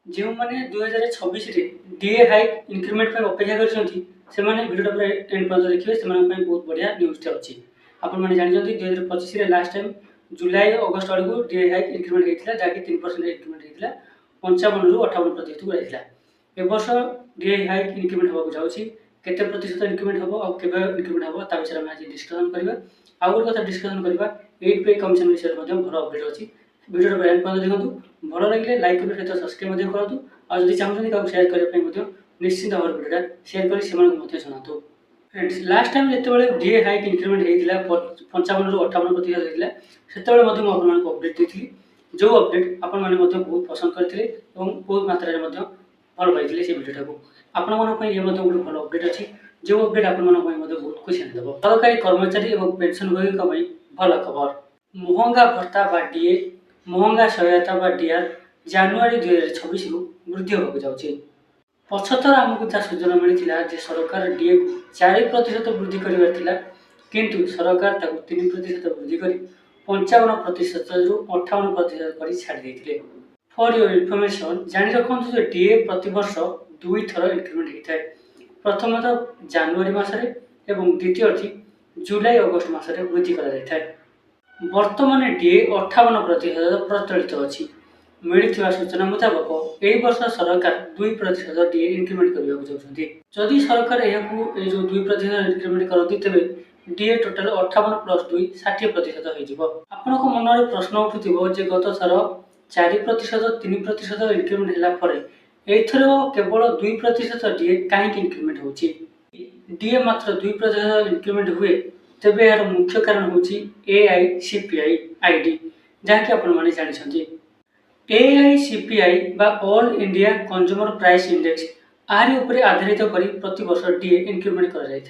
जो मैंने 2026 DA hike increment अपेक्षा कर भिडियो पूरा एंड पर्यटन देखिए से बहुत बढ़िया न्यूज़ अच्छी आपने जानते 2025 लास्ट टाइम जुलाई अगस्ट आड़ डीए हाइक इंक्रीमेंट होता जहाँकि 3% इंक्रीमेंट होता 55 ରୁ 58% को जाता ए वर्ष डीए हाइक इंक्रीमेंट होगा जाऊँगी केते प्रतिशत इंक्रीमेंट हम और केबे इंक्रीमेंट हम ता विषय में आज डिस्कसन करबा आ गोटे कथा डिस्कसन करबा 8 पे कमीशन विषय में भल अपडेट अच्छी वीडियो एंड पर्यटन देखो भल लगे लाइक करने सहित सब्सक्राइब करूँ और जब चाहते क्या सेयार करने निश्चिंत भाव वीडियो सेयार कर जनातु फ्रेंड्स लास्ट टाइम जिते डीए हाइक इंक्रीमेंट होता 55 ରୁ 58% होता से आपको अपडेट देती जो अपडेट आपण मैंने बहुत पसंद करते बहुत मात्रा भल पाई से वीडियो को आपण गोटे भल अपडेट अच्छी जो अपडेट आपण बहुत खुशी देव सरकारी कर्मचारी और पेंशनभोगी भल खबर महंगा भत्ता बा डीए महंगा सहायता डीआर जानुरी 2026 वृद्धि होगा जाऊँगी पछथर आमको जहाँ सूचना मिलता सरकार डीए को 4% वृद्धि कर किंतु सरकार 3% वृद्धि कर 55% ରୁ 58% कर छाड़ी फॉर योर इनफॉरमेशन जानी रखु जो डीए प्रति वर्ष 2 थर इंक्रीमेंट होता है प्रथमतः जनवरी मसरे एवं द्वितीय जुलाई अगस्ट मसरे वृद्धि कर वर्तमान डीए 58% प्रचलित अच्छी मिलता सूचना मुताबक यही वर्ष सरकार 2% डीए इंक्रीमेंट करने चाहते जदि सरकार यह जो 2% इंक्रीमेंट करती तेज डीए टोटाल 58+2 60% हो आपण मन में प्रश्न उठुव जे गत थर 4% 3% इंक्रीमेंट है एथर केवल 2% डीए कहीं इंक्रीमेंट हो डीए मात्र 2% इंक्रीमेंट हुए तेबे यार मुख्य कारण हूँ एआईसीपीआई आईडी जहाँकि आपण जानते एआईसीपीआई बा all India consumer price index आरि उपरे आधारित करी प्रति वर्ष डीए इंक्रीमेंट कर जाय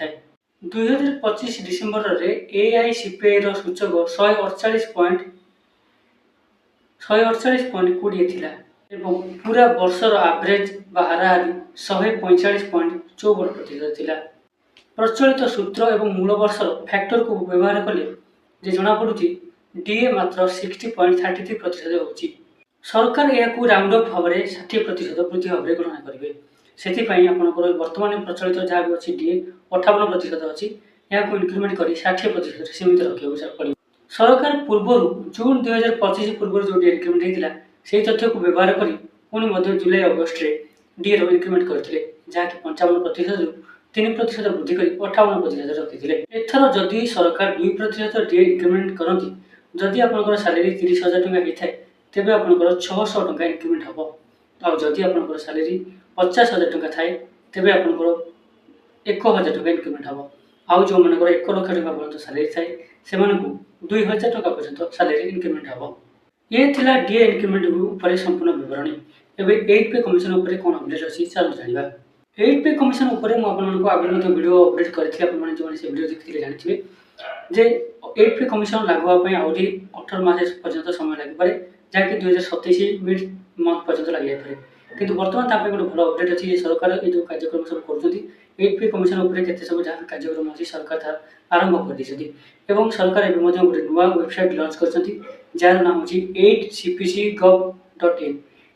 2025 डिसेंबर रे एआईसीपीआई रो सूचक 148.20 थिला एवं पूरा वर्षर एवरेज बा हाराहारी 145.54% थिला प्रचलित सूत्र एवं मूल वर्षर फैक्टर को व्यवहार कले जे जना पड़ुची डीए मात्र 60.33% होची सरकार यह राउंड अफ भाव में 60% वृद्धि भाव में गणना करेंगे से आपंकर बर्तमान प्रचलित जहाँ भी अच्छी डीए 58% अच्छी यहाँ इंक्रीमेंट कर 60% सीमित रखा पड़े सरकार पूर्व जून 2025 पूर्व जो डीए इंक्रीमेंट होता से तथ्य को व्यवहार कर पुणी जुलाई अगस्ट डीए इंक्रीमेंट करते जहाँकि 55% ରୁ 3% वृद्धि कर 58% रखी एथर जदि सरकार 2% डीए इंक्रीमेंट करती जदि आपंकर सैलरी 30,000 टଙ୍କା होता है तेबे आपंकर 600 टଙ୍କା इंक्रीमेंट हम और जदि आपंकर सैलरी 50,000 टଙ୍କା थाए तेबे आपंकर 1,000 टଙ୍କା इंक्रीमेंट हम आउ जो मनकर 1 लाख टଙ୍କା पर्यंत सैलरी थाए से 2,000 टଙ୍କା पर्यंत सैलरी इंक्रीमेंट हम ये थिला डीए इंक्रीमेंट ऊपर संपूर्ण विवरणी एबे 8 पे कमीशन ऊपर कोन अपडेट अछि चलो जानिबा 8 पे कमीशन ऊपर मु आपन को आगे वीडियो अपडेट करथि आपन माने जो से वीडियो देखथिले जानिथिबे जे 8 पे कमीशन लागू होगा ପାଇଁ आउरी 18 मास पर्यंत समय लागि पारे जहाँकि 2027 मिड मंथ पर्यंत लगे किंतु वर्तमान तापे गोटे भल अपडेट अच्छी सरकार ये जो कार्यक्रम सब कर 8 पे कमीशन उपर केते सब जहाँ कार्यक्रम अच्छी सरकार तार आरंभ कर दी एवं सरकार एवं गोटे नुआ वेबसाइट लॉन्च करछंती जार नाम होची 8cpcgov.in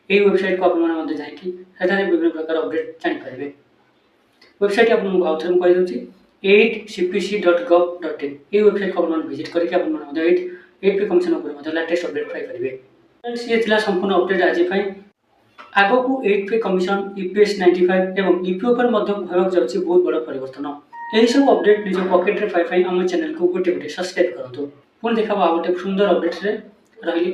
ये वेबसाइट को आपन जाकि सेठारे विभिन्न प्रकार अपडेट जानि पारिबे वेबसाइट आपन आउ थरे कहि दउची 8cpc.gov.in ये वेबसाइट को आपन विजिट करके आपन 8 पे कमीशन ऊपर लेटेस्ट अपडेट पाई पारिबे फ्रेंड्स ये थिला संपूर्ण अपडेट आज पाई आगो को 8 पे कमीशन ईपीएस 95 एवं ईपीओ पर होगा जाउची बहुत बड़ा परिवर्तन यही सब अपडेट निज पॉकेट रे पाई आम चैनल को गोटे गोटे सब्सक्राइब करंतु पुन देखा गोटे सुंदर अपडेट रे रहिली।